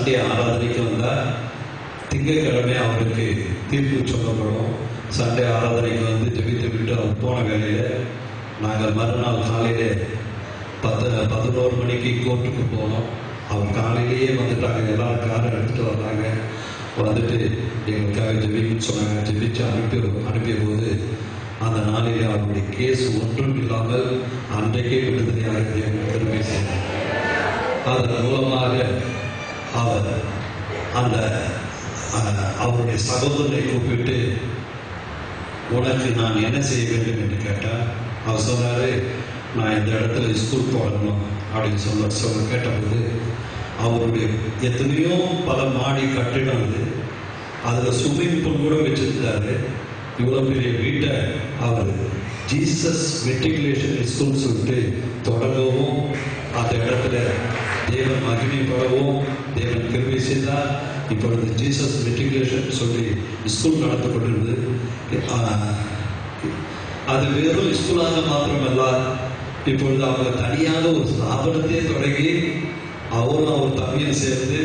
Sunday ஆராதனைக்கு வந்தால் திங்கட்கிழமை அவருக்கு தீர்ப்பு சொல்லப்படும். சண்டே ஆராதனைக்கு வந்து ஜெபித்து விட்டு அவர் போன வேலையில் நாங்கள் மறுநாள் காலையில் 11 மணிக்கு கோர்ட்டுக்கு போனோம். அவர் காலையிலேயே வந்துட்டாங்க. எல்லாரும் காரை எடுத்துகிட்டு வர்றாங்க. வந்துட்டு எங்களுக்காக ஜெபின்னு சொன்னாங்க. ஜெபிச்சு அனுப்பிய போது அந்த நாளிலே அவருடைய கேஸ் ஒன்றும் இல்லாமல் அன்றைக்கே விடுதலையாக பெருமை செய்தார். அதன் மூலமாக அவர் அந்த அவருடைய சகோதரனை கூப்பிட்டு, உனக்கு நான் என்ன செய்ய வேண்டும் என்று கேட்டார். அவர் சொன்னார், நான் இந்த இடத்துல ஸ்கூல் போடணும் அப்படின்னு சொல்ல கேட்டபோது, அவருடைய எத்தனையோ பல மாடி கட்டிடம் அது, அதில் ஸ்விம்மிங் பூல் கூட வச்சிருந்தாரு. இவ்வளோ பெரிய வீட்டை அவர் ஜீசஸ் மெட்ரிகுலேஷன் ஸ்கூல் சொல்லிட்டு தொடங்கவும், அந்த இடத்துல தேவன் மகிமைப்படவும் தேவன் கிருபை செய்தார். இப்பொழுது ஜீசஸ் மெட்ரிகுலேஷன் சொல்லி ஸ்கூல் நடத்த கொண்டிருந்தது. அது வெறும் ஸ்கூலாக மாத்திரமல்ல, இப்பொழுது அவங்க தனியாக ஒரு ஸ்தாபனத்தை தொடங்கி அவரும் அவர் தம்பியும் சேர்ந்து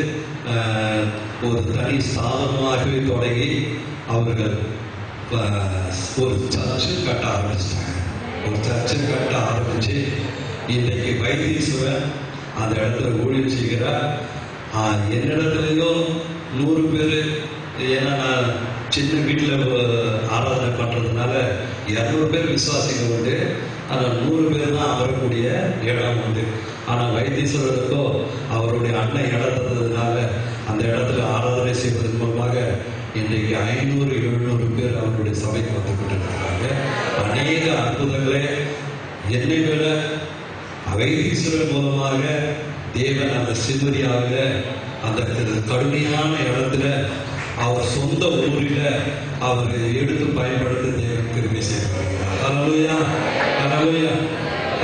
ஒரு தனி ஸ்தாபனமாகவே தொடங்கி அவர்கள் ஒரு சர்ச்சு கட்ட ஆரம்பிச்சிட்டாங்க. ஒரு சர்ச்சு கட்ட ஆரம்பிச்சு இன்றைக்கு வைத்தீஸ்வரன் அந்த இடத்துல ஊழியம் செய்கிறார். என்னிடத்துலையும் 100 பேர், ஏன்னா நான் சின்ன வீட்டில் ஆராதனை பண்ணுறதுனால 200 பேர் விசுவாசிகள் உண்டு. ஆனால் 100 பேர் தான் வரக்கூடிய இடம் உண்டு. ஆனால் வைத்தீஸ்வரருக்கோ அவருடைய அண்ணன் இடம் தந்ததுனால அந்த இடத்துல ஆராதனை செய்வதன் மூலமாக இன்றைக்கு 500-700 பேர் அவருடைய சபைக்கு வந்து கொண்டிருக்கிறாங்க. அநேக அற்புதங்களே என்னை விட வைத்தீஸ்வரர் மூலமாக தேவன் அந்த சிறுவரியாவில் அந்த கடுமையான இடத்துல அவர் சொந்த ஊரில் அவர் எடுத்து பயன்படுத்த தேவன் கிருபை செய்கிறார். அல்லேலூயா, அல்லேலூயா,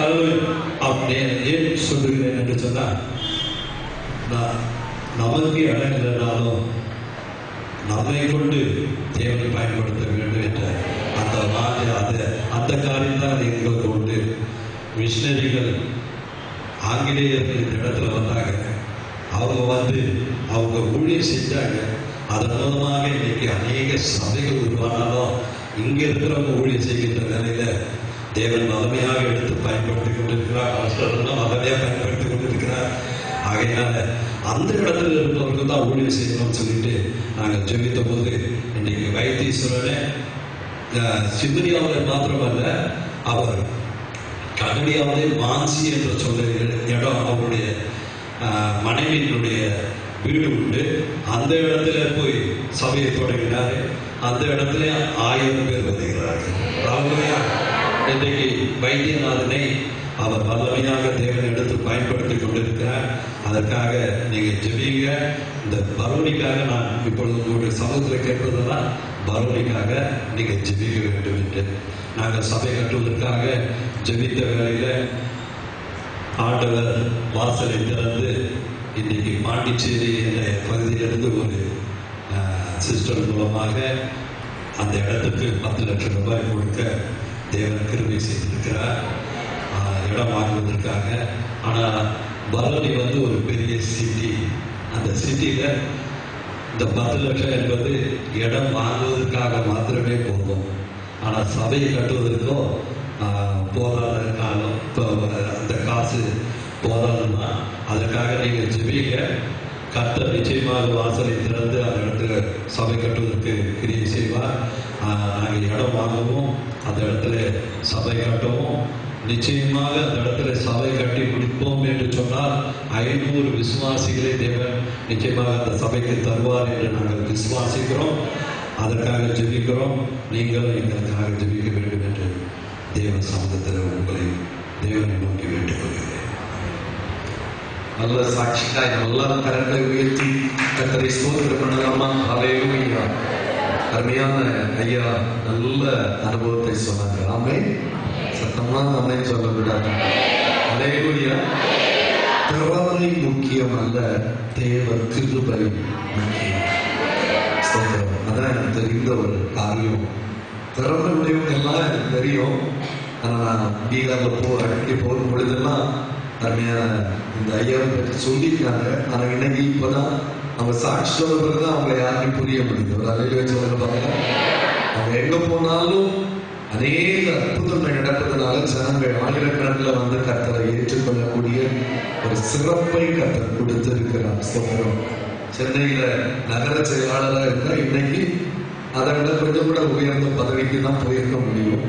அல்லேலூயா. அப்படியே ஏன் சொல்லுகிறேன் என்று சொன்னால், நமக்கு இடம் இல்லைனாலும் நம்மை கொண்டு தேவனை பயன்படுத்த வேண்டும் என்ற அந்த காரியம் தான் எங்களுக்கு உண்டு. மிஷினரிகள் ஆங்கிலேயர்கள் இந்த இடத்துல வந்தாங்க. அவங்க வந்து அவங்க ஊழியம் செஞ்சாங்க. அதன் மூலமாக இன்னைக்கு அநேக சபைகள் உருவானாலும் இங்க இருக்கிறவங்க ஊழியம் செய்கின்ற வேலையில தேவன் வலிமையாக எடுத்து பயன்படுத்தி கொண்டிருக்கிறார். வலிமையாக பயன்படுத்தி கொண்டிருக்கிறார். ஆகையினால அந்த இடத்துல இருப்பவர்கள் தான் ஊழியம் செய்யணும்னு சொல்லிட்டு நாங்கள் ஜெபித்த போது இன்னைக்கு வைத்தீஸ்வரனை சிவரியாவில் மாத்திரமல்ல, அவர் கடுமையாவது மான்சி என்று சொல்ல இடம் அவருடைய மனைவியினுடைய வீடு உண்டு. அந்த இடத்துல போய் சபையை தொடங்கினார். அந்த இடத்துல 1000 பேர் வருகிறார்கள். இன்றைக்கு வைத்தியநாதனை அவர் வல்லமையாக தேவன் எடுத்து பயன்படுத்தி கொண்டிருக்கிறார். அதற்காக நீங்கள் ஜெபிங்க. இந்த பரோனிக்காக நான் இப்பொழுது உங்களுடைய சமூகத்தில் கேட்பதுதான், பரோனிக்காக நீங்கள் ஜெபிக்க வேண்டும் என்று. நாங்கள் சபை கட்டுவதற்காக ஜெபித்த வேளையில் ஆண்டவர் வாசலை திறந்து இன்னைக்கு பாண்டிச்சேரி என்ற பகுதியிலிருந்து ஒரு சிஸ்டர் மூலமாக அந்த இடத்துக்கு 10 லட்சம் ரூபாய் கொடுக்க தேவன் கிருபை செய்திருக்கிறார், இடம் வாங்குவதற்காக. ஆனால் பரணி வந்து ஒரு பெரிய சிட்டி. அந்த சிட்டியில் இந்த 10 லட்சம் என்பது இடம் வாங்குவதற்காக மாத்திரமே போதும். ஆனால் சபையை கட்டுவதற்கோ போதாத காலம், அந்த காசு போதாதுன்னா அதற்காக நீங்கள் ஜெபிக்க. கர்த்தர் நிச்சயமாக வாசலை திறந்து அந்த இடத்துல சபை கட்டுவதற்கு கிரியை செய்வார். நாங்கள் இடம் வாங்கவும் அந்த இடத்துல சபை கட்டவும், நிச்சயமாக அந்த இடத்துல சபை கட்டி முடிப்போம் என்று சொன்னால் 500 விசுவாசிகளை தேவன் நிச்சயமாக அந்த சபைக்கு தருவார் என்று நாங்கள் விசுவாசிக்கிறோம். அதற்காக ஜெபிக்கிறோம். நீங்களும் எங்களுக்காக ஜெபிக்க வேண்டும் என்று தேவ சமூகத்தில் உங்களை தேவனை நோக்கி வேண்டிக் கொள்கிறேன். நல்ல சாட்சிக்காய் எல்லாரும் கரங்களை உயர்த்தி கர்த்தரை ஸ்தோத்திரம் பண்ணலாமா? ஹல்லேலூயா. அருமையான ஐயா நல்ல அனுபவத்தை சொன்னாங்க. ஆமென். சத்தமா ஆமென் சொல்ல விடாது. ஹல்லேலூயா. திறமை முக்கியம் அல்ல, தேவ கிருபை முக்கியம். ஸ்தோத்திரம். அதான் எனக்கு தெரிந்த ஒரு காரியம். திறமை உடையவங்க எல்லாம் எனக்கு தெரியும். ஆனால் நான் பீகார்ல அடிக்கடி போகும் பொழுதெல்லாம் அருமையான இந்த ஐயாவை பற்றி சொல்லியிருக்காங்க. ஆனால் இன்னைக்கு இப்போதான் அவங்க சாட்சி சொல்ல பிறகுதான் அவங்களை யாருக்கும் புரிய முடியும். ஒரு அலையில சொல்லுங்க பாருங்க. அவங்க எங்க போனாலும் அநேக அற்புதங்கள் நடப்பதனால ஜனங்கள் ஆயிரக்கணக்கில் வந்து கர்த்தரை ஏற்றுக்கொள்ளக்கூடிய ஒரு சிறப்பை கர்த்தர் கொடுத்திருக்கிறார். சொல்றோம். சென்னையில நகர செயலாளராக இருந்தா இன்னைக்கு அதை விட கொஞ்சம் கூட உயர்ந்த பதவிக்கு தான் போயிருக்க முடியும்.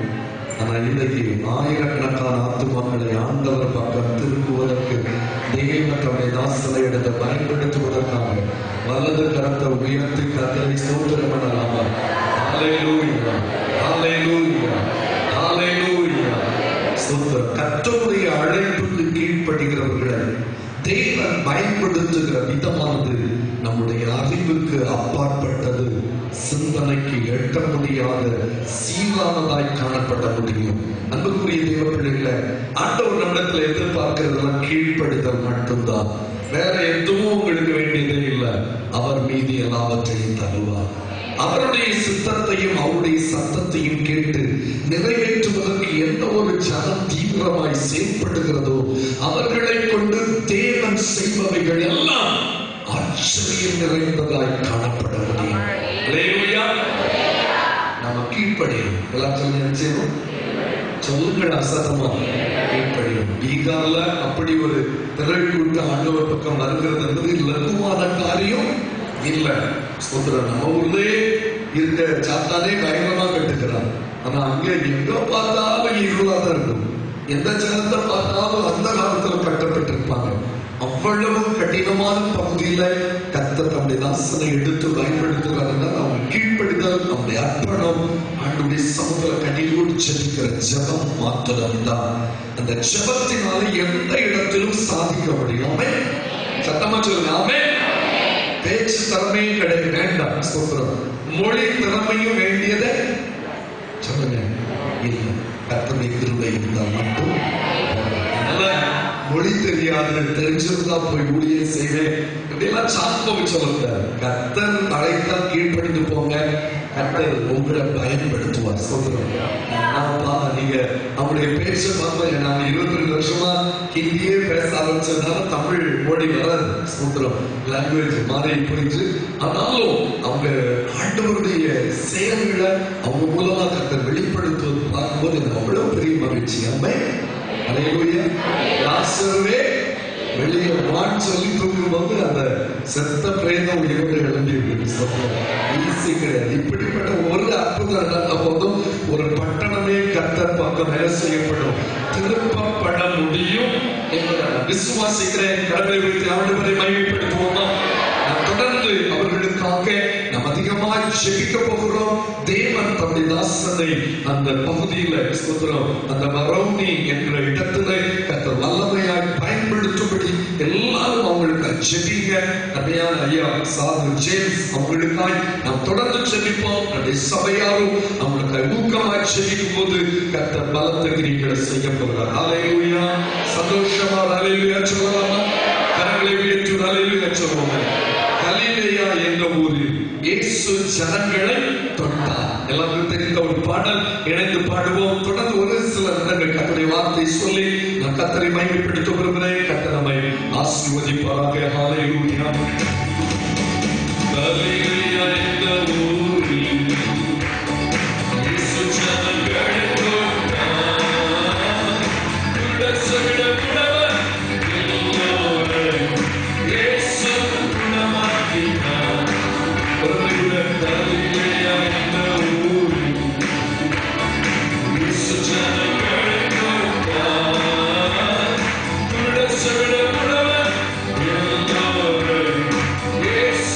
ஆனா இன்னைக்கு ஆயிரக்கணக்கான ஆத்துமாக்களை ஆண்டவர் பக்கம் திருப்புவதற்கு தேவன் தம்முடைய தாசனை எடுத்து பயன்படுத்துவதற்காக வலது கரத்தை உயர்த்தி கர்த்தரை ஸ்தோத்திரம் பண்ணலாமா? ஹல்லேலூயா, ஹல்லேலூயா, ஹல்லேலூயா. ஸ்தோத்திரம். கர்த்தருடைய அழைப்புக்கு கீழ்ப்படுகிறவர்களை தேவன் பயன்படுத்துகிற விதமானது நம்முடைய அறிவுக்கு அப்பாற்பட்டது, சிந்தனைக்கு எட்ட முடியாத சீரானதாய் காணப்பட முடியும். அன்புக்குரிய தேவ பிள்ளைகளை ஆண்டவர் நம்மிடத்தில் எதிர்பார்க்கிறதெல்லாம் கீழ்ப்படுதல் மட்டும்தான். வேற எதுவும் உங்களுக்கு வேண்டியதே இல்லை. அவர் மீது எல்லாவற்றையும் தருவார். அவருடைய சித்தத்தையும் அவருடைய சத்தத்தையும் கேட்டு நிறைவேற்றுவதற்கு எந்த ஒரு ஜனம் தீவிரமாய் செயல்படுகிறதோ அவர்களை கொண்டு தேவன் செய்பவைகள் எல்லாம் ஆச்சரியம் நிறைந்ததாய் காணப்பட முடியும். நம்ம கீழ்ப்படியும். எல்லாத்தையும் செய்யணும். சொல்லுங்கள் அசத்தமா கீழ்ப்படியும். பீகார்ல அப்படி ஒரு திரள் கூட்ட ஆண்டவர் பக்கம் வருகிறது என்பது லகுவான காரியம் இல்ல. நம்ம ஊர்லயே இருக்க சாத்தானே பயங்கரமா கட்டுக்கிறான். ஆனா அங்க எங்க பார்த்தாலும் இருளாதான் இருக்கும். எந்த ஜனத்தை பார்த்தாலும் அந்த காலத்துல கட்டப்பட்டிருப்பாங்க. அவ்வளவு கடினமான பகுதியில கர்த்தர் தம்முடைய தாசனை எடுத்து பயன்படுத்துகிறார்கள். அவங்க கீழ்ப்படுதல், நம்முடைய அர்ப்பணம், ஆண்டவருடைய சமூகத்துல கனிவோடு ஜெபிக்கிற ஜெபம் மாத்திரம் தான். அந்த ஜெபத்தினால எந்த இடத்திலும் சாதிக்க முடியும். சத்தமா சொல்லுங்க. ஆமென். பேச்சு திறமையும் கிடையாது, வேண்டாம். சொல்றோம். மொழி திறமையும் வேண்டியதை சொல்லுங்க. இல்லை, கர்த்தருடைய கிருபை இருந்தால் மட்டும். மொழி தெரியாது, தெரிஞ்சிருந்தா போய் ஊழியம் செய்வேன் இப்படியெல்லாம் சாந்தம் சொல்லுங்க. கர்த்தர் அழைத்தால் கீழ்ப்படிந்து போங்க. கர்த்தர் உங்களை பயன்படுத்துவார். சொல்றோம். நீங்க அவருடைய பேச்சை பார்த்து நான் 22 வருஷமா ஹிந்தியே பேச ஆரம்பிச்சதுனால தமிழ் மொழி வராது. சொல்றோம். லாங்குவேஜ் மாறி போயிட்டு, ஆனாலும் அவங்க ஆண்டவருடைய செயல்களை அவங்க மூலமா கர்த்தர் வெளிப்படுத்துவது பார்க்கும்போது எனக்கு அவ்வளவு பெரிய மகிழ்ச்சி. அம்மை அல்லேலூயா. லாசருவே வெளியே வான் சொல்லி தூக்கும் போது அந்த செத்த பிரேதம் உயிரோடு எழும்பி ஈஸி கிடையாது. இப்படிப்பட்ட ஒரு அற்புதம் நடந்த போதும் ஒரு பட்டணமே கர்த்தர் பக்கம் வேலை செய்யப்படும், திருப்பப்பட முடியும் என்று விசுவாசிக்கிறேன். கடவுளை வைத்து ஆண்டவரை மகிமைப்படுத்துவோமா? தொடர்ந்து அவர்களுக்காக நாம் அதிகமாய் ஜெபிக்க போகிறோம். தேவன் தம்முடைய தாசனை அந்த பகுதியில அந்த மரௌனி என்ற இடத்துல கர்த்தர் வல்லமையாய் பயன்படுத்தும்படி எல்லாரும் அவங்களுக்கு ஜெபிங்க. அருமையான ஐயா சாது ஜேம்ஸ் அவங்களுக்காய் நாம் தொடர்ந்து ஜெபிப்போம். நம்முடைய சபையாரும் அவங்களுக்கு ஊக்கமாய் ஜெபிக்கும் போது கர்த்தர் பலத்த கிரிகளை செய்ய போகிறார். ஹல்லேலூயா. சந்தோஷமா ஹல்லேலூயா சொல்லலாமா? கரங்களை உயர்த்தி ஹல்லேலூயா சொல்லுவோம். கலிலேயா என்ற ஊரில் இயேசு ஜனங்களை தொட்டார். எல்லாருக்கும் தெரிந்த ஒரு பாடல், இணைந்து பாடுவோம். தொடர்ந்து ஒரு சில நிமிடங்கள் கர்த்தருடைய வார்த்தை சொல்லி நான் கர்த்தரை மகிமைப்படுத்த விரும்புகிறேன். கர்த்தர் நம்மை ஆசீர்வதிப்பாராக. ஹல்லேலூயா. கலிலேயா என்ற ஊரில் இயேசு ஜனங்களை தொட்டார். Yes,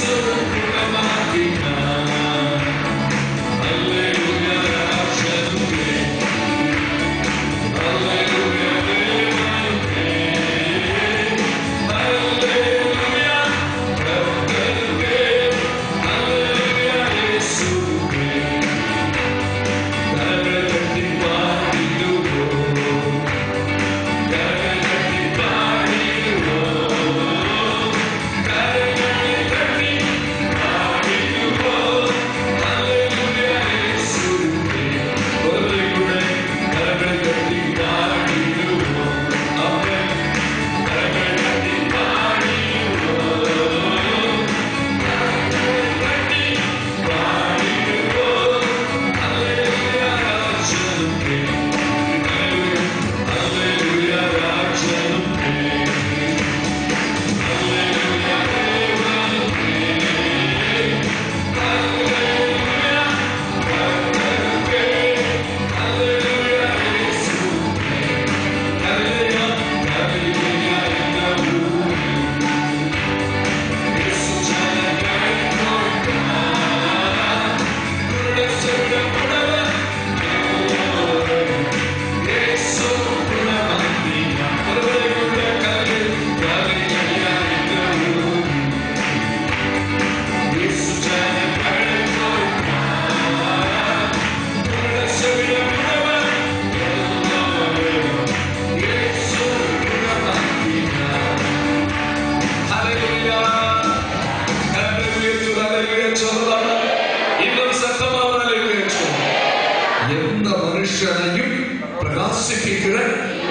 பிரகாசிப்பிக்கிற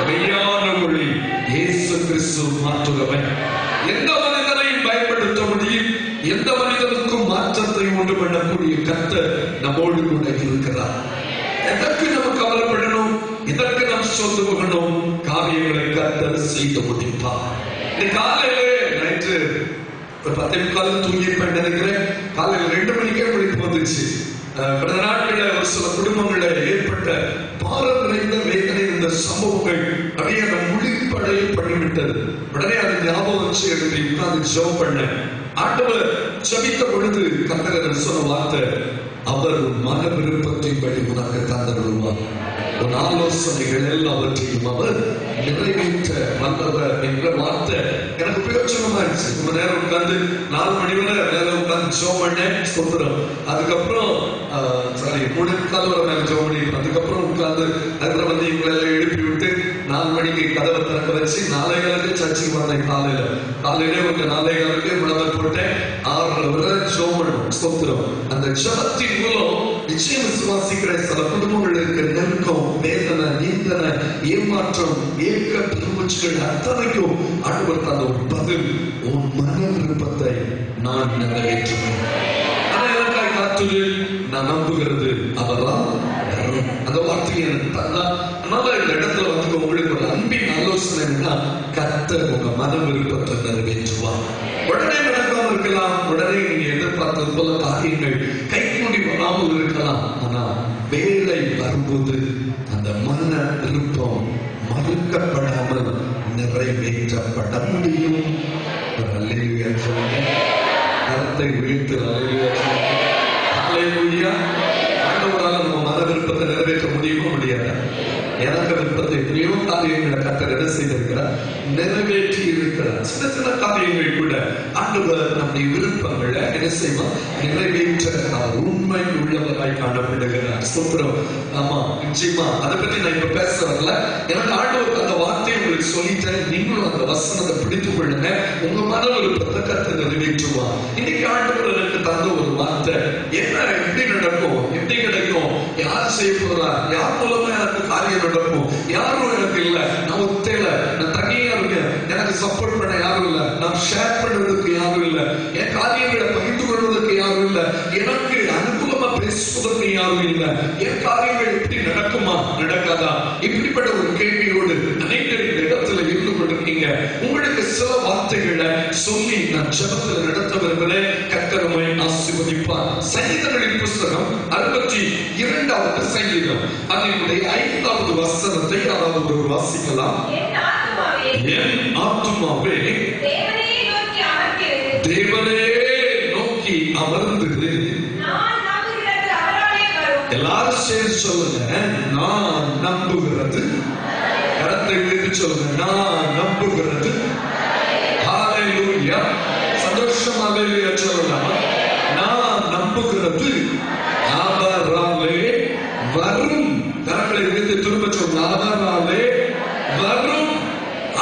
மெய்யான ஒளி இயேசு கிறிஸ்து மாற்றுகிறவன். எந்த மனிதனையும் பயன்படுத்த முடியும், எந்த மனிதனுக்கும் மாற்றத்தை உண்டு பண்ணக்கூடிய கர்த்தர் நம்மோடு கூட இருக்கிறார். எதற்கு நம்ம கவலைப்படணும், இதற்கு நாம் சொந்து போகணும், காரியங்களை கர்த்தர் செய்து முடிப்பார். இந்த காலையிலே நைட்டு 10:15 தூங்கிருப்பேன் நினைக்கிறேன். காலையில் 2 மணிக்கே விழிப்பு வந்துச்சு. கடந்த நாட்களில் ஒரு சில குடும்பங்களில் ஏற்பட்ட பாரம் நிறைந்த வேதனை இந்த சம்பவங்கள் அப்படியே அந்த முழிப்படைய பண்ணிவிட்டது. உடனே அதை ஞாபகம் வச்சு எடுத்து உட்கார்ந்து ஜெபம் பண்ணேன். ஆண்டவர் ஜெபித்த பொழுது கர்த்தர் சொன்ன வார்த்தை, அவர் மன விருப்பத்தின்படி உனக்கு தந்தருவார், உன் ஆலோசனைகள் எல்லாவற்றையும் அவர் நிறைவேற்ற வல்லவர் என்ற வார்த்தை எனக்கு பிரயோஜனமாயிருச்சு. ரொம்ப நேரம் உட்கார்ந்து 4 மணி வரை மேல உட்கார்ந்து ஜெபம் பண்ணேன். ஸ்தோத்திரம். அதுக்கப்புறம் 3:15 வரை மேல ஜெபம் பண்ணி அதுக்கப்புறம் உட்கார்ந்து அதுல வந்து இவங்களை எல்லாம் எழுப்பி விட்டு 4 மணிக்கு கதவை திறக்க வச்சு 4:15 சர்ச்சுக்கு வந்தேன். காலையிலே ஒரு 4:15 முழவர் போட்டேன். 6 வரை ஜெபம் பண்ணணும். ஸ்தோத்திரம். அந்த ஜெபத்தின் மூலம் நிச்சயம் விசுவாசிக்கிற சில குடும்பங்களுக்கு நெருக்கம், வேதனை, நிந்தனை, ஏமாற்றம், ஏக்க பெருமூச்சுகள் அத்தனைக்கும் ஆண்டவர் தந்த ஒரு பதில், உன் மன விருப்பத்தை நான் நிறைவேற்றுவேன். எனக்காய் காத்துது, நான் நம்புகிறது அவர்தான் அந்த வார்த்தையை தந்தா. அதனால இந்த இடத்துல வந்து உங்களுக்கு ஒரு அன்பின் ஆலோசனை, கர்த்தர் உங்க மன விருப்பத்தை நிறைவேற்றுவார். உடனே நடக்காம இருக்கலாம், உடனே நீங்க எதிர்பார்த்தது போல காரியங்கள் கைகூடி வராமல் இருக்கலாம். ஆனா வேலை வரும்போது அந்த மன விருப்பம் மறுக்கப்படாமல் நிறைவேற்றப்பட முடியும். கருத்தை வீழ்த்து ஆண்டவரால் நம்ம மன விருப்பத்தை நிறைவேற்ற முடியுமா முடியாது? எனக்கு விருப்பத்தை எத்தனையோ காரியங்களை கர்த்தர் என்ன செய்திருக்கிறார், நிறைவேற்றி இருக்கிறார். சின்ன சின்ன காரியங்கள் கூட ஆண்டவர் நம்முடைய விருப்பங்களை என்ன செய்வார், நிறைவேற்ற உண்மை உள்ளவராய் காணப்படுகிறார். ஸ்தோத்திரம். ஆமா, நிச்சயமா அதை பத்தி நான் இப்ப பேச வரல. எனக்கு ஆண்டவர் அந்த வார்த்தையை உங்களுக்கு சொல்லிட்டேன். நீங்களும் அந்த வசனத்தை பிடித்துக் கொள்ளுங்க. உங்க மன விருப்பத்தை கர்த்தர் நிறைவேற்றுவார். இன்னைக்கு ஆண்டவர் எனக்கு தந்த ஒரு வார்த்தை, என்ன எப்படி நடக்கும், எப்படி கிடைக்கும், யார் செய்ய போறார், யார் மூலமா எனக்கு காரியம் நடக்கும், யாரும் எனக்கு இல்ல, நான் ஒத்தையில, நான் தனியா இருக்கேன், எனக்கு சப்போர்ட் பண்ண யாரும் இல்ல, நான் ஷேர் பண்ணுவதற்கு யாரும் இல்ல, என் காரியங்களை பகிர்ந்து கொள்வதற்கு யாரும் இல்ல, எனக்கு அனுகூலமா பேசுவதற்கு யாரும் இல்ல, என் காரியங்கள் எப்படி நடக்குமா நடக்காதா, இப்படிப்பட்ட ஒரு கேள்வியோடு அனைவரும் இந்த இடத்துல இருந்து கொண்டிருக்கீங்க. உங்களுக்கு சில வார்த்தைகளை சொல்லி நான் ஜெபத்தில் நடத்த விரும்புகிறேன். கர்த்தரை ஆசீர்வதிப்பார். சங்கீதங்களின் புஸ்தகம் 62வது சங்கீதம் அதனுடைய 5வது வசனத்தை யாராவது ஒரு வாசிக்கலாம். என் ஆத்துமாவே தேவனே நோக்கி அமர்ந்து, எல்லாரும் சேர்ந்து சொல்லுங்க, நான் நம்புகிறது. கரத்தை விட்டு சொல்லுங்க, நான் நம்புகிறது. ஹல்லேலூயா. சந்தோஷமா ஹல்லேலூயா சொல்லலாம். நான் நம்புகிறது அவராலே வரும். கரங்களை விட்டு திரும்ப சொல்லுங்க, அவராலே வரும்.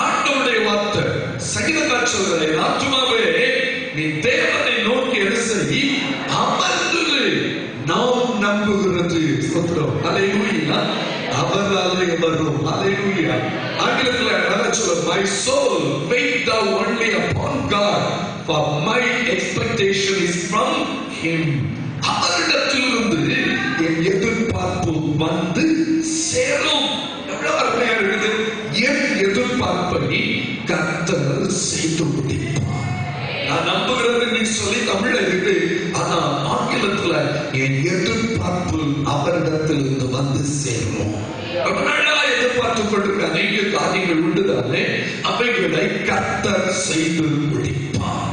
ஆண்டவருடைய வார்த்தை சங்கீதக்காரர் சொல்கிறார், ஆத்துமாவே நீ தேவனை நோக்கி எரிசை அமர்ந்து, நான் நம்புகிறது. ஸ்தோத்திரம். ஹல்லேலூயா. அவராலே வரும். ஹல்லேலூயா. ஆங்கிலத்தில் நல்லா சொல்ல, my soul wait thou only upon God, for my expectation is from him. அவரிடத்திலிருந்து என் எதிர்பார்ப்பு வந்து சேரும். எவ்வளவு அருமையா இருக்குது. என் எதிர்பார்ப்பை கர்த்தர் செய்து முடிப்பார். நான் நம்புகிறது நீ சொல்லி தமிழ்ல இருக்கு, ஆனா ஆங்கிலத்துல என் எதிர்பார்ப்பு அவரிடத்திலிருந்து வந்து சேரும். எதிர்பார்த்து கொண்டிருக்க அநேக காரியங்கள் உண்டுதானே, அவைகளை கர்த்தர் செய்து முடிப்பார்.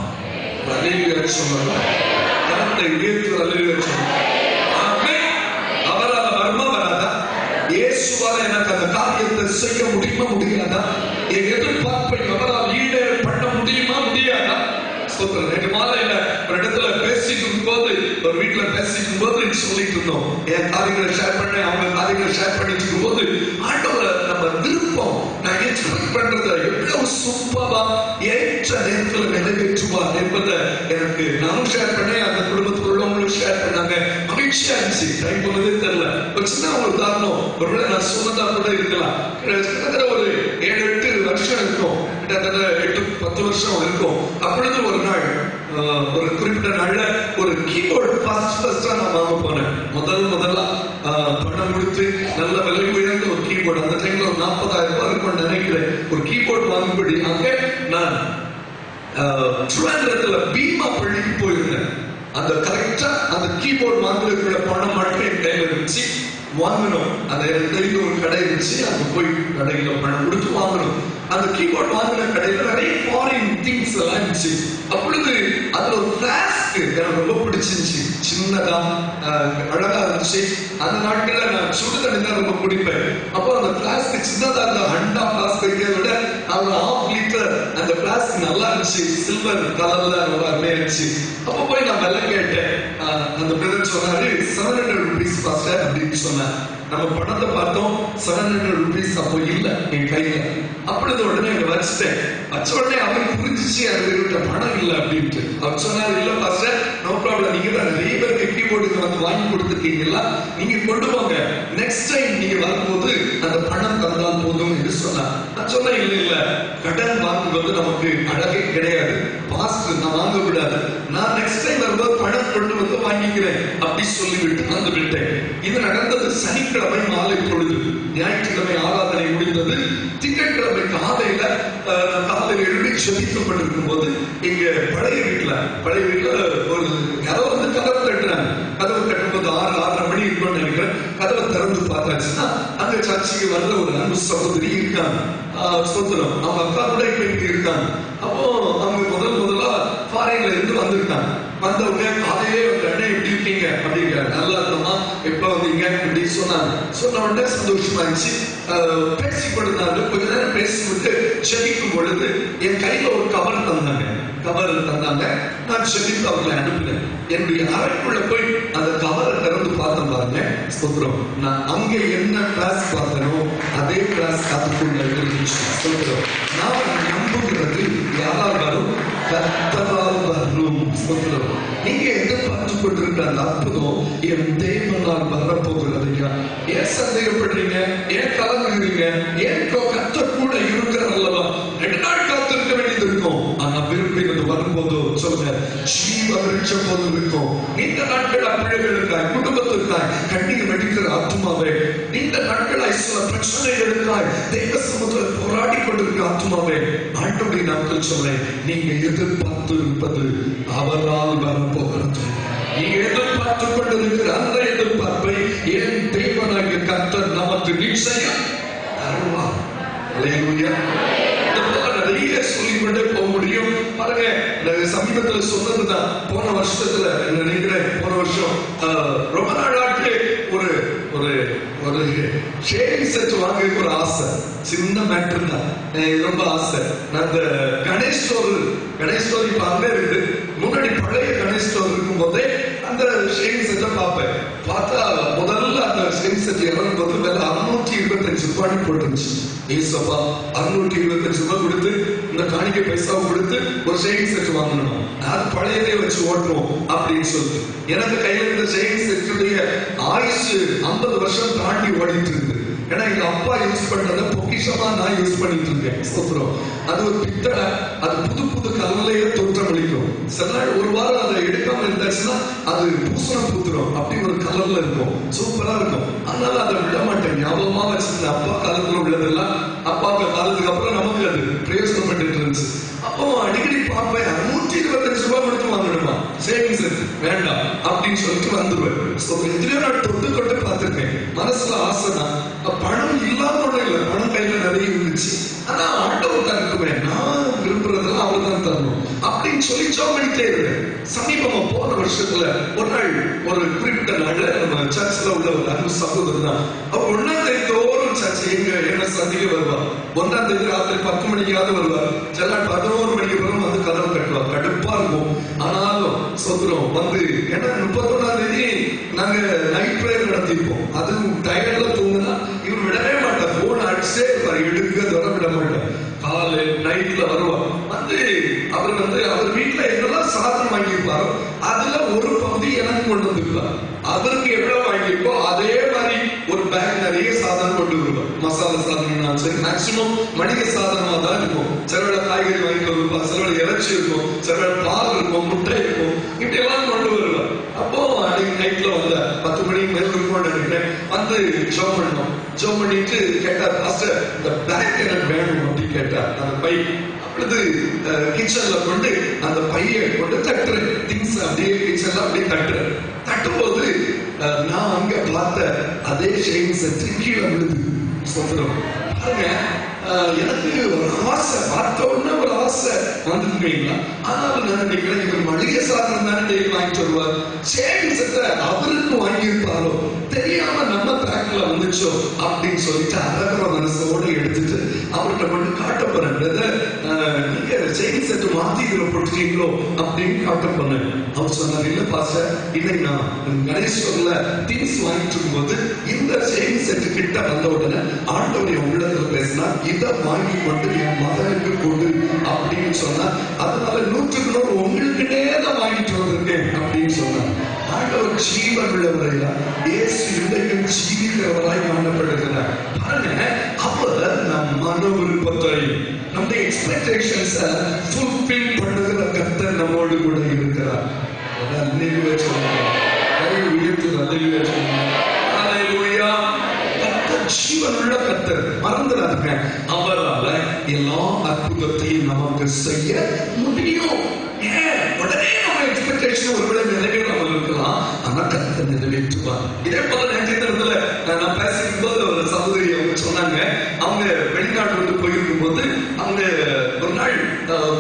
அவரால் வருமா வராதா? இயேசுவால எனக்கு அந்த காரியத்தை செய்ய முடியுமா முடியாதா? என் எதிர்பார்ப்பை அவரால் ஈடேற பண்ண முடியுமா முடியாதா? நேற்று மாலையில ஒரு இடத்துல பேசிட்டு போது, ஒரு வீட்டுல பேசிட்டு போது சொல்லிட்டு இருந்தோம், என் காரியங்களை ஷேர் பண்ண, அவங்க காரியங்களை ஷேர் பண்ணிட்டு இருக்கும் போது ஆண்டவரை நம்ம விருப்பம் நான் எக்ஸ்பெக்ட் பண்றத எவ்வளவு சூப்பரா ஏற்ற நேரத்தில் நிறைவேற்றுவார் என்பதை எனக்கு நானும் ஷேர் பண்ணேன், அந்த குடும்பத்துக்குள்ளவங்களும் ஷேர் பண்ணாங்க. மகிழ்ச்சியா இருந்துச்சு. டைம் போனதே தெரியல. ஒரு சின்ன ஒரு உதாரணம், ஒருவேளை நான் சொன்னதா கூட இருக்கலாம். கிட்டத்தட்ட ஒரு 7-8 வருஷம் இருக்கும், கிட்டத்தட்ட 8-10 வருஷம் இருக்கும். அப்பொழுது ஒரு நாள், ஒரு குறிப்பிட்ட நாள்ல ஒரு கீபோர்டு ஃபர்ஸ்டா நான் வாங்க போனேன். முதல்ல பணம் கொடுத்து நல்ல விலை உயர்ந்த ஒரு கீபோர்டு, அந்த டைம்ல ஒரு 40,000 ரூபாய் இருக்கும்னு நினைக்கிறேன், ஒரு கீபோர்டு வாங்கும்படி அங்கே நான் திருவனந்தபுரத்துல பீமா பள்ளிக்கு போயிருந்தேன். அந்த கரெக்டா அந்த கீபோர்டு வாங்குறதுக்குள்ள பணம் மட்டும் என் கையில இருந்துச்சு. வாங்கணும், அந்த இடத்துல ஒரு கடை இருந்துச்சு, அங்க போய் கடையில பணம் கொடுத்து வாங்கணும். அந்த கீபோர்டு வாங்கின கடையில நிறைய ஃபாரின் திங்ஸ் எல்லாம் இருந்துச்சு. அப்பொழுது அதுல ஒரு பிளாஸ்க் எனக்கு ரொம்ப பிடிச்சிருந்துச்சு, சின்னதா அழகா இருந்துச்சு. அந்த நாட்கள்ல நான் சுடு தண்ணி தான் ரொம்ப குடிப்பேன். அப்போ அந்த பிளாஸ்க் சின்னதா இருந்த அண்டா பிளாஸ்டிக் விட ஒரு 1/2 லிட்டர் அந்த பிளாஸ்டிக் நல்லா இருந்துச்சு, சில்வர் கலர்ல ரொம்ப அருமையா இருந்துச்சு. அப்போ போய் நான் விலை கேட்டேன். அந்த பிரதர் சொன்னாரு 700 rupees பாஸ்டர் அப்படின்னு சொன்னார். நம்ம பணத்தை பார்த்தோம், 700 rupees அப்போ இல்ல என் கையில. அப்பொழுது உடனே வச்சுட்டேன். வச்ச உடனே அவருக்கு புரிஞ்சிச்சு அது பணம் இல்லை அப்படின்ட்டு. அவர் சொன்னார், இல்ல பாஸ்டர் நோ ப்ராப்ளம், நீங்க தான் நிறைய பேருக்கு கீபோர்டுக்கு வந்து வாங்கி கொடுத்துருக்கீங்களா, நீங்க கொண்டு போங்க, நெக்ஸ்ட் டைம் நீங்க வரும்போது அந்த பணம் தந்தால் போதும் என்று சொன்னார். நான் சொன்னேன், இல்ல கடன் வாங்குவது நமக்கு அழகே கிடையாது பாஸ்டர், நான் வாங்க விடாது, நான் நெக்ஸ்ட் டைம் வரும்போது பணம் கொண்டு வந்து வாங்கிக்கிறேன் அப்படி சொல்லிவிட்டு வந்து விட்டேன். இது நடந்தது சனிக்கிழமை மாலை பொழுது. ஞாயிற்றுக்கிழமை ஆராதனை முடிந்தது. திங்கட்கிழமை காலையில எழுதி செபிக்கப்பட்டிருக்கும் போது இங்க பழைய வீட்டுல ஒரு யாரோ வந்து கதவு தட்டுறாங்க. கதவு தட்டும்போது 6-6:30 மணி இருக்கும்னு நினைக்கிறேன். கதவை திறந்து பார்த்தாச்சுன்னா அங்க சர்ச்சைக்கு வர்ற ஒரு அன்பு சகோதரி இருக்காங்க. சோதரம் அவங்க அக்கா கூட இப்ப இருக்காங்க. அப்போ அவங்க முதலா ஃபாரின்ல இருந்து வந்திருக்காங்க. வந்த உடனே காலையிலே உடனே எப்படி இருக்கீங்க அப்படிங்கிற, நல்லா இருக்கமா, எப்ப வந்தீங்க அப்படின்னு சொன்னாங்க. சொன்ன உடனே சந்தோஷமா இருந்துச்சு. பேசி கொடுத்தாங்க. கொஞ்ச நேரம் பேசிவிட்டு செபிக்கும் பொழுது என் கையில ஒரு கவர் தந்தாங்க. நான் செபித்து அவர்களை அனுப்பினேன். என்னுடைய அறைக்குள்ள போய் அந்த கவரை திறந்து பார்த்தேன் பாருங்க. ஸ்தோத்திரம். நான் அங்க என்ன கிளாஸ் பார்த்தனோ அதே கிளாஸ் அதுக்குள்ள இருந்துச்சு. ஸ்தோத்திரம். நான் நம்புகிறது யாரால் வரும்? கர்த்தரால் வரும். ஸ்தோத்திரம். நீங்க எதிர்பார்த்து கொண்டிருக்கிற அந்த அற்புதம் என் தேவனால் வரப்போகிறது. ஏன் சந்தேகப்படுறீங்க? ஏன் கலங்குறீங்க? ஏன் கர்த்தர் கூட இருக்கிறார் அல்லவா? 2 நாள் காத்திருக்க வேண்டியது இருக்கும். ஆனா விரும்பினது வரும்போது சொல்லுங்க, ஜீவ விருட்சம் போது இருக்கும். நீண்ட நாட்கள் பிள்ளைகளுக்காய், குடும்பத்திற்காய் கண்ணீர் வடிக்கிற ஆத்மாவே, நீண்ட நாட்களாய் சில பிரச்சனைகளுக்காய் தெய்வ சமூகத்தில் போராடி கொண்டிருக்கிற ஆத்மாவே, ஆண்டவருடைய நாட்கள் சொல்றேன், நீங்க எதிர்பார்த்து இருப்பது அவரால் வரப்போகிறது. நீங்க எதிர்பார்த்து கொண்டிருக்கிற அந்த எதிர்பார்ப்பை என் தேவனாகிய கர்த்தர் நமக்கு நிச்சயம் தருவார். அல்லேலூயா. நிறைய சொல்லிக்கொண்டே போக முடியும். பாருங்க, சமீபத்துல சொன்னதுதான், போன வருஷத்துல நினைக்கிறேன், போன வருஷம் ரொம்ப நாளாட்டு ஒரு ஷேவிங் செட் வாங்க ஒரு ஆசை, சின்ன மேட்டர் தான், ரொம்ப ஆசை. அந்த கணேஷ் ஸ்டோர் இப்ப அங்க இருக்கு. முன்னாடி பழைய கணேஷ் ஸ்டோர் இருக்கும் போதே அந்த ஷேவிங் செட்டை பார்ப்பேன். பார்த்தா முதல்ல அந்த ஷேவிங் செட் இறங்கும்போது மேல 625 ரூபாய் போட்டுருந்துச்சு. ஏசப்பா 625 ரூபாய் கொடுத்து இந்த காணிக்கை பைசாவை கொடுத்து ஒரு ஷேவிங் செட் வாங்கணும், அது பழையதே வச்சு ஓட்டுவோம் அப்படின்னு சொல்லிட்டு எனக்கு கையில இருந்த ஷேவிங் செட்டுடைய ஆயுசு 50 வருஷம் தாண்டி ஓடிட்டு இருக்கு. ஏன்னா எங்க அப்பா யூஸ் பண்றத பொக்கிஷமா நான் யூஸ் பண்ணிட்டு இருக்கேன். அது ஒரு பித்தளை, அது புது கல்லையே தோற்றமளிக்கும். சில நாள் ஒரு வாரம் அதை எடுக்காம இருந்தாச்சுன்னா அது பூசணம் பூத்துரும், அப்படி ஒரு கலர்ல இருக்கும், சூப்பரா இருக்கும். அதனால அதை விட மாட்டேன், ஞாபகமா வச்சிருந்தேன். அப்பா காலத்துல உள்ளதெல்லாம் அப்பா காலத்துக்கு அப்புறம் நமக்கு அது பிரயோஜனம் பண்ணிட்டு இருந்துச்சு. அப்போ அடிக்கடி பார்ப்பேன், 125 ரூபாய் கொடுத்து வாங்கணுமா சேவிங்ஸ் வேண்டாம் அப்படின்னு சொல்லிட்டு வந்துருவேன். எத்தனையோ நாள் தொட்டு பார்த்திருக்கேன். மனசுல ஆசைதான். பணம் இல்லாம இல்லை, பணம் கையில நிறைய இருந்துச்சு. ஆனா ஆண்டவர் தான் இருக்குவேன், நான் விரும்புறதெல்லாம் அவர் தான் தரணும் அப்படின்னு சொல்லி சோமணிட்டே இருந்தேன். சமீபமா போன வருஷத்துல ஒரு நாள், ஒரு குறிப்பிட்ட நாள்ல நம்ம சர்ச்சில் உள்ள ஒரு அன்பு சகோதரர் தான், அவர் 1ஆம் தேதி தோறும் சர்ச்சை என்ன சந்திக்க வருவார். 1ஆம் தேதி ராத்திரி 10 மணிக்காவது வருவார். சில 11 மணிக்கு பிறகு வந்து கதவு கட்டுவார். கடுப்பா இருக்கும். ஆனாலும் சொத்துறோம் வந்து, ஏன்னா 31ஆம் தேதி நாங்க நைட் பிரேயர் நடத்திருப்போம். அதுவும் டயர்ல தூங்குனா இவர் விடவே மாட்டார், போன் அடிச்சே இருப்பார், எடுக்க தர விட மாட்டார். காலை நைட்ல வருவார். வந்து அவர் வீட்டுல என்னெல்லாம் சாதனம் வாங்கியிருப்பாரோ அதுல ஒரு பகுதி எனக்கு கொண்டு வந்துருப்பார். அவருக்கு எவ்வளவு வாங்கியிருக்கோ அதே மாதிரி ஒரு பேக் நிறைய சாதனம் கொண்டு வருவார். மசாலா சாதனம் சரி, மேக்சிமம் மளிகை சாதனமா தான் இருக்கும். சில காய்கறி வாங்கிட்டு வருவார், சில இறைச்சி இருக்கும், சில பால் இருக்கும், முட்டை இருக்கும், இப்படி எல்லாம் கொண்டு வருவார். அப்போ அன்னைக்கு நைட்ல வந்த 10 மணிக்கு மேல இருக்கும்னு நினைக்கிறேன். வந்து ஜோம் பண்ணோம். ஜோம் பண்ணிட்டு கேட்டார், பாஸ்டர் இந்த பேக் எனக்கு வேணும் அப்படின்னு கேட்டார். அந்த பை அப்பொழுது கிச்சன்ல கொண்டு அந்த பையை கொண்டு தட்டுறேன். திங்ஸ் அப்படியே கிச்சன்ல அப்படியே தட்டுறேன். தட்டும்போது நான் அங்க பார்த்த அதே செயின் செட் கீழே விழுது. சொல்றோம் பாருங்க, எனக்கு ஒரு ஆசை, பார்த்த உடனே ஒரு ஆசை வந்துருக்கீங்களா? ஆனாலும் நான் நினைக்கிறேன் இவர் மளிகை சாதனம் தானே டெய்லி வாங்கிட்டு வருவார், செயின் செட்டை அவருக்கு வாங்கியிருப்பாரோ தெரியாம நம்ம பேக்ல வந்துச்சோ அப்படின்னு சொல்லிட்டு அரகர மனசோட எடுத்துட்டு அவர்கிட்ட மட்டும் காட்ட போறேன். நீங்க செயின் செட்டு மாத்தி இதுல போட்டுட்டீங்களோ அப்படின்னு காட்ட போனேன். அவர் சொன்னார், இல்ல பாஸ்டர், இன்னைக்கு நான் கணேஸ்வரர்ல திங்ஸ் வாங்கிட்டு இருக்கும்போது இந்த செயின் செட்டு கிட்ட வந்த உடனே ஆண்டவருடைய உள்ளத்துல பேசினா, இதை வாங்கி கொண்டு என் மகனுக்கு கொடு அப்படின்னு சொன்னா, அதனால 100க்கு 100 உங்களுக்குன்னே தான் வாங்கிட்டு வந்திருக்கேன் அப்படின்னு சொன்னார். ஆண்டவர் ஜீவன் உள்ளவரையா, இயேசு இன்றைக்கும் ஜீவிக்கிறவராய் காணப்படுகிறார். பாருங்க, அவர் நம் மன விருப்பத்தை, நம்முடைய எக்ஸ்பெக்டேஷன்ஸை ஃபுல்ஃபில் பண்ணுகிற கர்த்தர் நம்மோடு கூட இருக்கிறார். அல்லேலூயா சொல்லுங்க, அல்லேலூயா சொல்லுங்க, அல்லேலூயா. ஜீவனுள்ள கர்த்தர், மறந்துடாதுங்க, அவரால எல்லா அற்புதத்தையும் நமக்கு செய்ய முடியும். உடனே நம்ம எக்ஸ்பெக்டேஷன் ஒருவேளை நிறைவேறாமல் இருக்கலாம், ஆனா கர்த்தர் நிறைவேற்றுவார். இதே போல நேற்றைய தினத்துல நான் பேசிக்கும் போது ஒரு சகோதரி அவங்க சொன்னாங்க, அவங்க வெளிநாடு வந்து போயிருக்கும் போது அவங்க ஒரு நாள்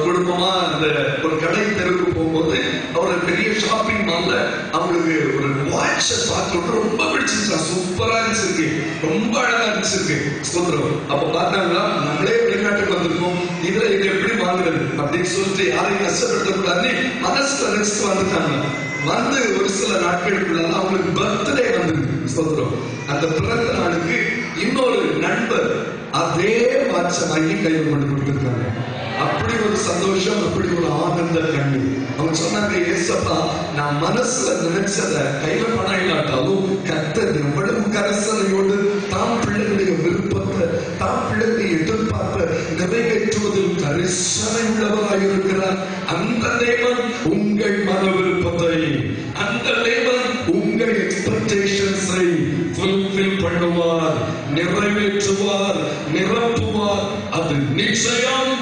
குடும்பமா அந்த ஒரு கடை தெருவுக்கு போகும்போது ஒரு பெரிய ஷாப்பிங் மால்ல அவங்களுக்கு ஒரு வாட்சை பார்த்து ரொம்ப பிடிச்சிருச்சா, சூப்பரா இருந்துச்சு, ரொம்ப அழகா இருந்துச்சு. சொல்றோம் அப்ப பார்த்தாங்களா, நம்மளே வெளிநாட்டுக்கு வந்திருக்கோம், இதுல இதை எப்படி வாங்குறது அப்படின்னு சொல்லிட்டு யாரையும் கஷ்டப்படுத்தக்கூடாது மனசுல நினைச்சிட்டு வந்துட்டாங்க. வந்து ஒரு சில நாட்களுக்குள்ள அவங்களுக்கு பர்த்டே வந்துருக்கு. சொல்றோம் அந்த பிறந்த நாளுக்கு இன்னொரு நண்பர் அதே வாட்சை வாங்கி கையில் கொண்டு கொடுத்திருக்காங்க. அப்படி ஒரு சந்தோஷம், அப்படி ஒரு ஆனந்த கண்ணு. அவங்க சொன்னாங்க, ஏசப்பா நான் மனசுல நினைச்சத கையில பணம் இல்லாட்டாலும் கர்த்தர் எவ்வளவு கரசனையோடு தாம் பிள்ளைகளுடைய விருப்பத்தை, தாம் பிள்ளைகளுடைய எதிர்பார்ப்பை நிறைவேற்றுவதில் கரிசனை உள்ளவராக இருக்கிறார். அந்த தேவன் உங்கள் மன விருப்பத்தை, அந்த தேவன் உங்கள் எக்ஸ்பெக்டேஷன்ஸை ஃபுல்ஃபில் பண்ணுவார், நிறைவேற்றுவார், நிரப்புவார். அது நிச்சயம்.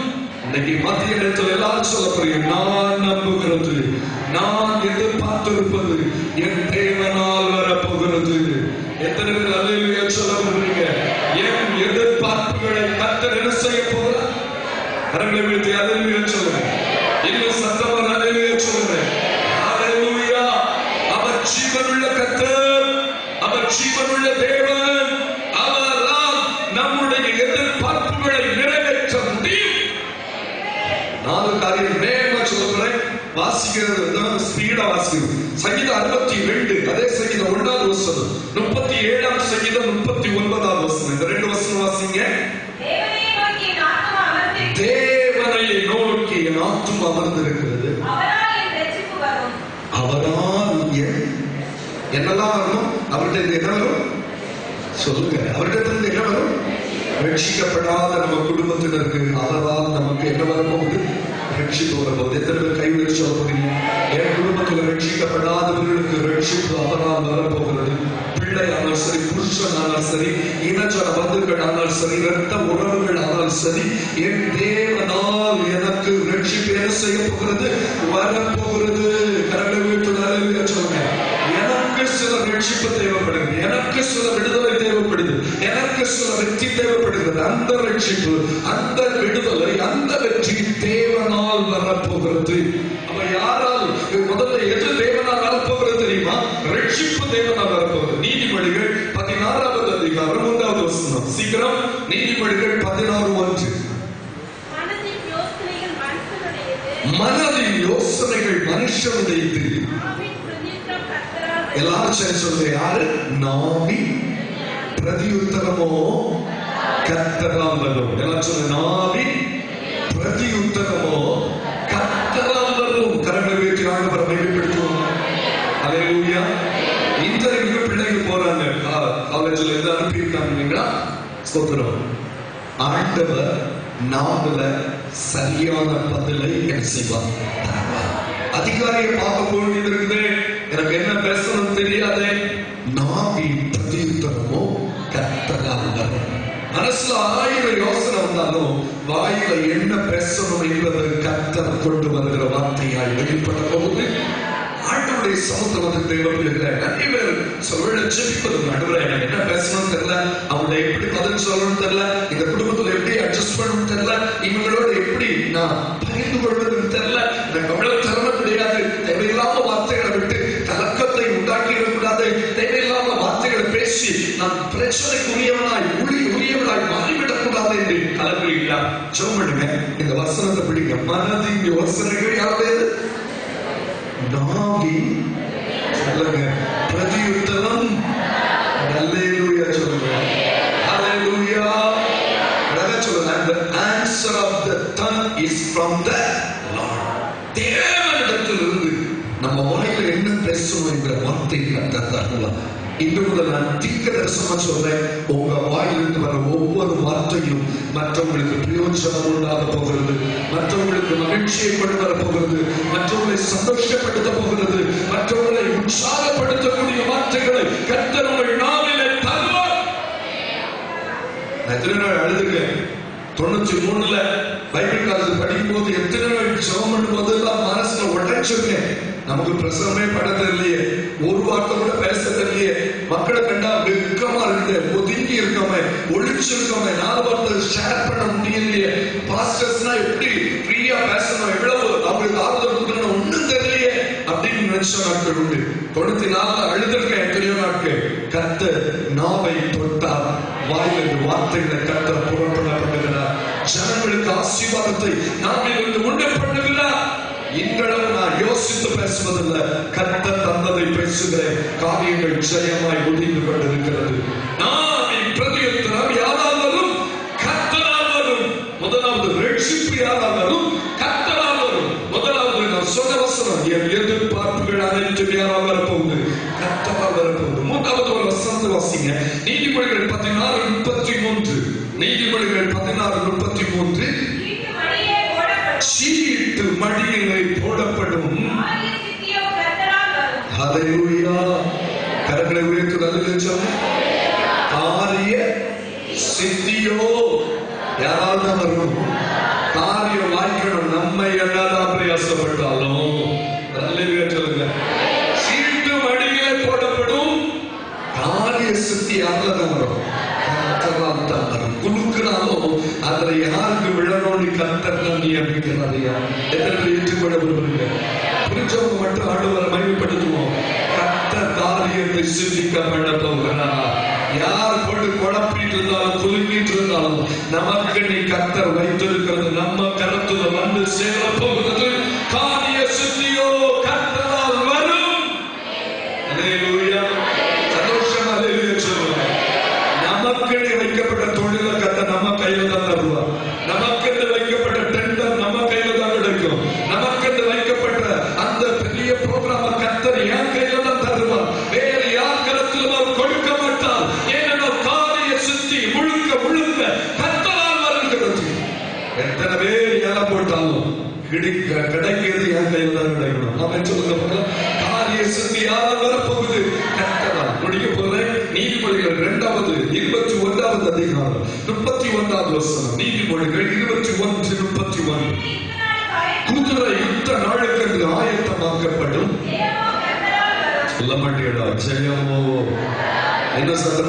இன்னைக்கு மத்திய இடத்துல எல்லாரும் சொல்ல போறீங்க, நான் நம்புகிறது, நான் எதிர்பார்த்திருப்பது என் தேவனால் வரப்போகிறது. எத்தனை பேர் அல்லேலூயா சொல்ல போறீங்க? என் எதிர்பார்ப்புகளை கர்த்தர் என்ன செய்ய போகிறார்? கரங்களை வீழ்த்தி அல்லேலூயா சொல்லுங்க. இன்னும் சத்தமா அல்லேலூயா சொல்லுங்க. அல்லேலூயா. அவர் ஜீவனுள்ள கர்த்தர், அவர் ஜீவனுள்ள தேவன். அவரால் நம்முடைய எதிர்பார்ப்புகளை நிறைவேற்ற முடியும். 4 காரியம் வேகமா சொல்றேன், வாசிக்கிறது ஸ்பீடா வாசிக்கிறது. சங்கீதம் 62 அதே சங்கீதம் 1வது வசனம், 37ஆம் சங்கீதம் 39ஆம் வசனம், இந்த 2 வசனம் வாசிங்க. தேவனை நோக்கி என் ஆத்துமா அமர்ந்திருக்கிறது, அவரால் என்னெல்லாம் வரணும்? அவர்கிட்ட என்ன வரும் சொல்லுங்க, அவர்கிட்ட இருந்து என்ன வரும்? ரட்சிக்கப்படாத நம்ம குடும்பத்தினருக்கு அவரால் நமக்கு என்ன வரப்போகுது? ரட்சிப்பு வரப்போகுது. எத்தனை பேர் கை வச்சு சொல்ல போறீங்க? என் குடும்பத்தில் ரட்சிக்கப்படாதவர்களுக்கு ரட்சிப்பு அவரால் வரப்போகிறது. பிள்ளையானால் சரி, புருஷனானால் சரி, இனச்சர பந்துகள் ஆனால் சரி, இரத்த உறவுகள் ஆனால் சரி, என் தேவனால் எனக்கு ரட்சிப்பு என்ன செய்ய போகிறது? வரப்போகிறது. கரங்களை வீட்டு சொல்லுங்க. எனக்கு சில ரட்சிப்பு தேவைப்படுது, எனக்கு சில விடுதலை தேவைப்படுது, எனக்கு சில வெற்றி தேவைப்படுகிறது. அந்த ரட்சிப்பு, அந்த விடுதலை, அந்த வெற்றி தேவனால் வரப்போகிறது. அப்ப யாரால் முதல்ல எது தேவனால் வரப்போகிறது தெரியுமா? ரட்சிப்பு தேவனால் வரப்போகிறது. நீதிமொழிகள் 16வது அதிகாரம் 1வது வசனம். சீக்கிரம் நீதிமொழிகள் 16:1. மனதின் யோசனைகள் மனுஷனுடையது, எல்லாரும் சரி சொல்லுங்க. யாரு? நாவி பிரதியுத்தரமோ கர்த்தரால் வரும். எல்லாரும் சொல்லுங்க, நாவி பிரதியுத்தரமோ கர்த்தரால் வரும். கரங்களை வீட்டு ஆண்டவரை மகிமைப்படுத்துவோம். அல்லேலூயா. சொல்லியிருக்காங்க. ஸ்தோத்திரம். ஆண்டவர் நாமல சரியான பதிலை என்ன செய்வார்? அதிகாரியை பார்க்க வேண்டியது இருக்குது. எனக்கு என்ன பேசணும் தெரியாதே. நாவின் பிரதியுத்தரமோ கர்த்தரால் வரும். மனசுல 1000 யோசனை வந்தாலும் வாயில என்ன பேசணும் என்பது கர்த்தர் கொண்டு வருகிற வார்த்தையாய் வெளிப்பட்ட போது ஆண்டவருடைய சமுத்திரத்துக்கு தேவைப்படுகிற நிறைய பேர் சொல்ல ஜெபிப்பது. ஆண்டவரே எனக்கு என்ன பேசணும்னு தெரியல, அவங்களை எப்படி பதில் சொல்லணும்னு தெரியல, இந்த குடும்பத்துல எப்படி அட்ஜஸ்ட் பண்ணணும்னு தெரியல, இவங்களோட எப்படி நான் பகிர்ந்து கொள்வதுன்னு தெரியல, எனக்கு அவ்வளவு திறமை கிடையாது. தேவையில்லாம வார்த்தைகளை விட்டு கலக்கத்தை உண்டாக்கி இருக்கக்கூடாது. தேவையில்லாம வார்த்தைகளை பேசி நான் பிரச்சனைக்குரியவனாய் உரியவனாய் மாறிவிடக் கூடாது என்று கலக்குறீங்களா? ஜெபம் பண்ணுங்க. இந்த வசனத்தை பிடிங்க. மனதின் யோசனைகள் யாருடையது? நாவின் சொல்லுங்க பிரதியுத்தரம். அல்லேலூயா சொல்லுங்க. அல்லேலூயா. அழகா சொல்லுங்க. The answer of the tongue is from the Lord. தேவனிடத்திலிருந்து நம்ம வாயில என்ன பேசணும் என்ற வார்த்தை கர்த்தர் தருவார். இன்று முதல் நான் தீர்க்க தரிசனமா சொல்றேன். உங்க வாயிலிருந்து வர ஒவ்வொரு வார்த்தையும் மற்றவங்களுக்கு பிரயோஜனம் உண்டாக போகிறது, மற்றவங்களுக்கு மகிழ்ச்சியை கொண்டு வர போகிறது, மற்றவர்களை சந்தோஷப்படுத்த போகிறது, மற்றவர்களை உற்சாகப்படுத்தக்கூடிய வார்த்தைகளை கர்த்தர் உங்கள் நாவிலே தருவார். நான் எத்தனை நாள் அழுதுருக்கேன். 93ல பைபிள் காலேஜ் படிக்கும் போது எத்தனை நாள் ஜெபம் பண்ணும் போதெல்லாம் மனசுல உடைச்சிருக்கேன். நமக்கு பிரசவமே பட தெரியலையே, ஒரு வார்த்தை கூட பேச தெரியலையே, மக்களை கண்டா வெக்கமா இருக்கு, ஒதுங்கி இருக்கோமே, ஒழிச்சிருக்கோமே, 4 வார்த்தை ஷேர் பண்ண முடியலையே, பாஸ்டர்ஸ்னா எப்படி ஃப்ரீயா பேசணும், எவ்வளவு அவங்களுக்கு ஆறுதல் கொடுக்கணும் ஒண்ணும் தெரியலையே அப்படின்னு நினைச்ச நாட்கள் உண்டு. 94 அழுதுருக்கேன் எத்தனையோ நாட்கள். கர்த்தர் நாவை தொட்டார், வாயிலிருந்து வார்த்தைகளை கர்த்தர் புறப்பட பண்ணுகிறார். ஜனங்களுக்கு ஆசீர்வாதத்தை நாவிலிருந்து உண்டு பண்ணுகிறார். இன்றளவு நான் யோசித்து பேசுவதில்லை, கர்த்தர் தந்ததை பேசுகிறேன். காரியங்கள் ஜெயமாய் முடிந்து கொண்டிருக்கிறது. நாவின் பிரதியுத்தரம் யாரால் வரும்? கர்த்தரால் வரும். முதலாவது ரட்சிப்பு யாரால் வரும்? கர்த்தரால் வரும். முதலாவது நான் சொன்ன வசனம், என் எதிர்பார்ப்புகள் அனைத்தும் யாரால் வரப்போகுது? கர்த்தரால் வரப்போகுது. மூன்றாவது ஒரு வசனத்தை வாசிங்க. நீதிமொழிகள் 16:33. நீதிமொழிகள் 16:33. சீட்டு மடியிலே போடப்படும். ஹல்லேலூயா. கரங்களை உயர்த்தி நல்ல காரிய சித்தியோ யாரால் தான் வரும்? காரியம் வாய்க்கணும். நம்ம என்னதான் பிரயாசப்பட்டாலும் ஹல்லேலூயா சொல்லுங்க. சீட்டு மடியிலே போடப்படும். காரிய சித்தி யாரால் தான் வரும்? குழுக்கிறாலும் அதுல யாருக்கு விழணும்னு கர்த்தர் தான் நியமிக்கிறாரையா? எத்தனை ஏற்றுக்கொள்ள விரும்புறீங்க? புரிஞ்சவங்க மட்டும் ஆண்டவரை மகிமைப்படுத்துவோம். கர்த்தர் காரியத்தை சிந்திக்க பண்ண போகிறார். யார் போட்டு குழப்பிட்டு இருந்தாலும் குலுங்கிட்டு இருந்தாலும் நமக்கு நீ கர்த்தர் வைத்திருக்கிறது நம்ம கருத்துல வந்து சேர போகிறது. காரிய சித்தியோ கர்த்தரால் வரும். அல்லேலூயா. சந்தோஷமா அல்லேலூயா சொல்லுங்க. நமக்கு வைக்கப்பட்ட தொழில கர்த்தர் நம்ம கையில தான் தருவார். நமக்கு வைக்கப்பட்ட டெண்டர் நம்ம கையில தான் கிடைக்கும். நமக்கு வைக்கப்பட்ட அந்த பெரிய ப்ரோக்ராம் கர்த்தர் என் கையில தான் தருவார். வேறு யார் கருத்திலும் அவர் கொடுக்க மாட்டார். ஏனென்றால் காரிய சித்தி முழுக்க முழுக்க கர்த்தரால் வருகிறது. எத்தனை பேர் ஏல போட்டாலும் கிடைக்கிறது என் கையில தான் கிடைக்கணும். நாம சொல்லுங்க. காரிய சித்தி யாரால் வரப்போகுது? கர்த்தரால். முடிக்க போறேன். நீதிமொழிகள் 21வது அதிகாரம் 31வது வசனம். நீதிமொழிகள் 21:31. குதிரை யுத்த நாளுக்கு ஆயத்தமாக்கப்படும். சொல்ல மாட்டேடா ஜெயமோ என்ன சொல்ற?